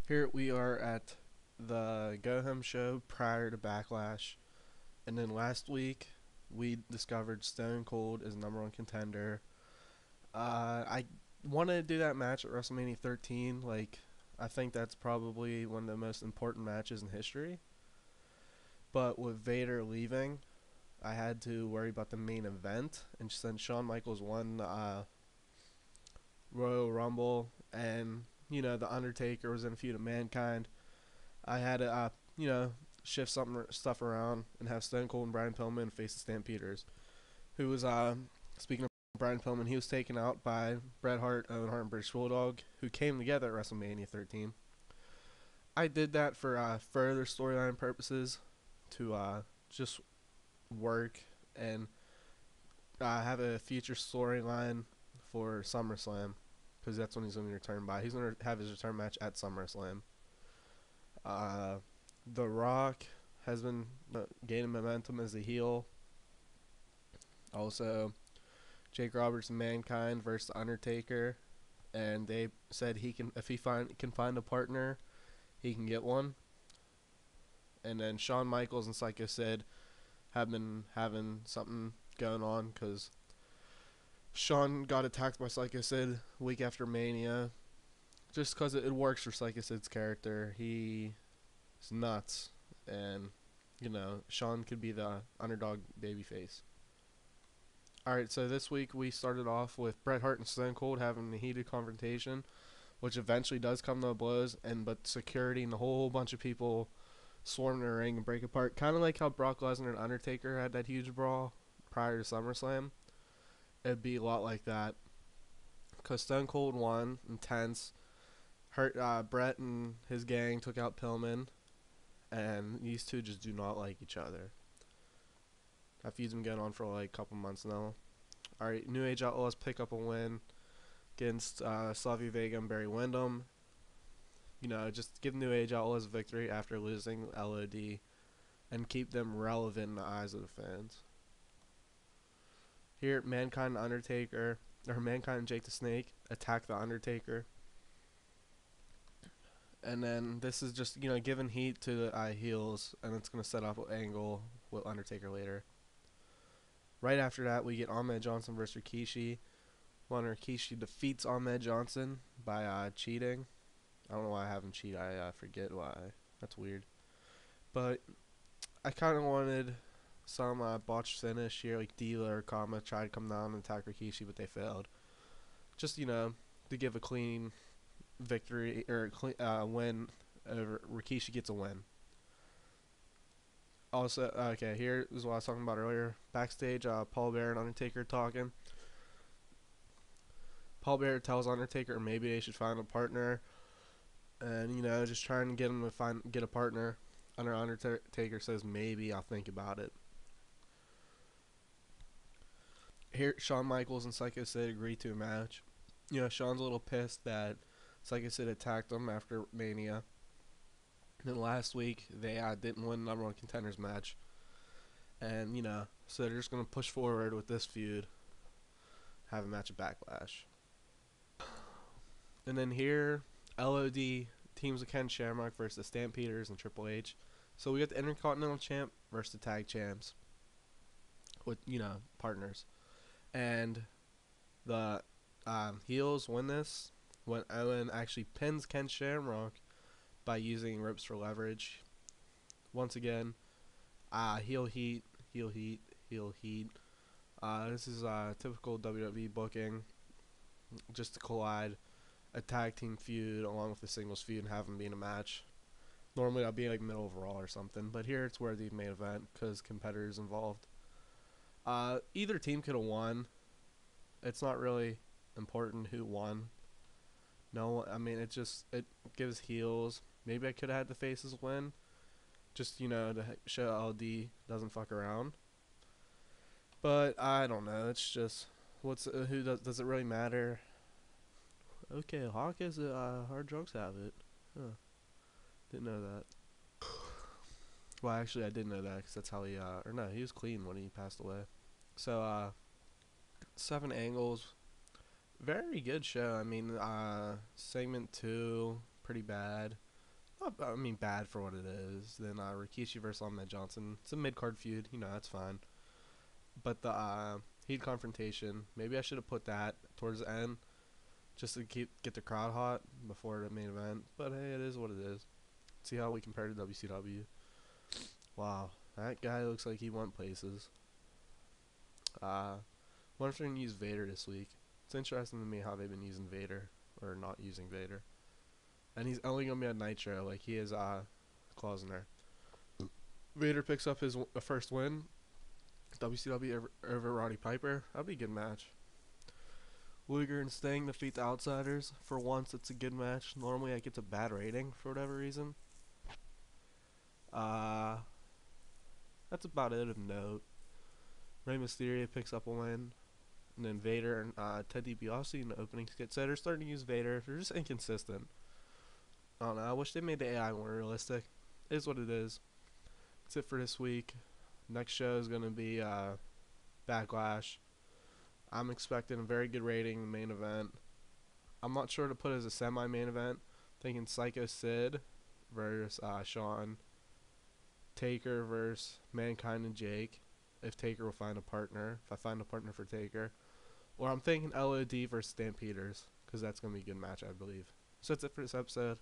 Here we are at the Go Home show prior to Backlash, and then last week we discovered Stone Cold is number one contender. I wanted to do that match at WrestleMania 13. I think that's probably one of the most important matches in history. But with Vader leaving, I had to worry about the main event, and since Shawn Michaels won the Royal Rumble, and the Undertaker was in a feud of Mankind, I had to shift some stuff around and have Stone Cold and Brian Pillman face the Stampeders, who was speaking of Brian Pillman, he was taken out by Bret Hart, Owen Hart, and British Bulldog, who came together at WrestleMania 13. I did that for further storyline purposes to just work and have a future storyline for SummerSlam, because that's when he's going to return by. He's going to have his return match at SummerSlam. Uh, the Rock has been gaining momentum as a heel. Also, Jake Roberts and Mankind versus the Undertaker, and they said he can, if he can find a partner, he can get one. And then Shawn Michaels and Psycho Sid have been having something going on because Shawn got attacked by Psycho Sid week after Mania, just because it works for Psycho Sid's character. He is nuts, and Shawn could be the underdog babyface. Alright, so this week we started off with Bret Hart and Stone Cold having a heated confrontation, which eventually does come to blows, but security and a whole bunch of people swarm the ring and break apart. Kind of like how Brock Lesnar and Undertaker had that huge brawl prior to SummerSlam. It'd be a lot like that. Because Stone Cold won, intense. Bret and his gang took out Pillman, and these two just do not like each other. That feud's been going on for like a couple months now. Alright, New Age Outlaws pick up a win against Savio Vega and Barry Windham. Just give New Age Outlaws a victory after losing LOD and keep them relevant in the eyes of the fans. Here, Mankind and Undertaker, or Mankind and Jake the Snake, attack the Undertaker. And then this is just, giving heat to the heels, and it's going to set up an angle with Undertaker later. Right after that, we get Ahmed Johnson versus Rikishi. Rikishi defeats Ahmed Johnson by cheating. I don't know why I haven't cheated. I forget why. That's weird. But I kind of wanted some botched finish here, like Dila or Kama tried to come down and attack Rikishi, but they failed. Just, to give a clean victory or win over Rikishi gets a win. Also, okay, here is what I was talking about earlier. Backstage, Paul Bearer and Undertaker talking. Paul Bearer tells Undertaker maybe they should find a partner, and just trying to get him to get a partner. Undertaker says maybe I'll think about it. Here, Shawn Michaels and Psycho Sid agree to a match. Shawn's a little pissed that Psycho Sid attacked him after Mania. And then last week they didn't win the number one contenders match, and so they're just gonna push forward with this feud, have a match at Backlash. And then here, LOD teams with Ken Shamrock versus the Stampeders and Triple H. So we got the Intercontinental Champ versus the Tag Champs with partners, and the heels win this when Owen actually pins Ken Shamrock by using ropes for leverage. Once again, heel heat, heel heat, heel heat. This is typical WWE booking, just to collide a tag team feud along with a singles feud and have them be in a match. Normally I'll be like middle of Raw or something, but here it's where the main event because competitors involved. Either team could have won. It's not really important who won. No, I mean it gives heels. Maybe I could have had the faces win, just to show LD doesn't fuck around. But I don't know. It's just who does it really matter? Okay, Hawk is a hard drugs habit. Huh. Didn't know that. Well, actually, I did know that because that's how he or no, he was clean when he passed away. So 7 angles, very good show. I mean, segment 2 pretty bad. I mean, bad for what it is. Then Rikishi versus Ahmed Johnson. It's a mid card feud. That's fine. But the Heat confrontation, maybe I should have put that towards the end, just to get the crowd hot before the main event. But hey, it is what it is. See how we compare to WCW. Wow, that guy looks like he went places. Wonder if they're gonna use Vader this week. It's interesting to me how they've been using Vader or not using Vader, and he's only gonna be on Nitro. Like he has clause in there. Vader picks up his first win. WCW over Roddy Piper. That'd be a good match. Luger and Sting defeat the Outsiders. For once, it's a good match. Normally, it gets a bad rating for whatever reason. That's about it of note. Rey Mysterio picks up a win. And then Vader and Ted DiBiase in the opening skit said they're starting to use Vader. They're just inconsistent. I don't know. I wish they made the AI more realistic. It is what it is. That's it for this week. Next show is going to be Backlash. I'm expecting a very good rating in the main event. I'm not sure to put as a semi-main event. Thinking Psycho Sid versus Shawn. Taker versus Mankind and Jake. If Taker will find a partner. If I find a partner for Taker. Or I'm thinking LOD versus Stampeders. Because that's going to be a good match, I believe. So that's it for this episode.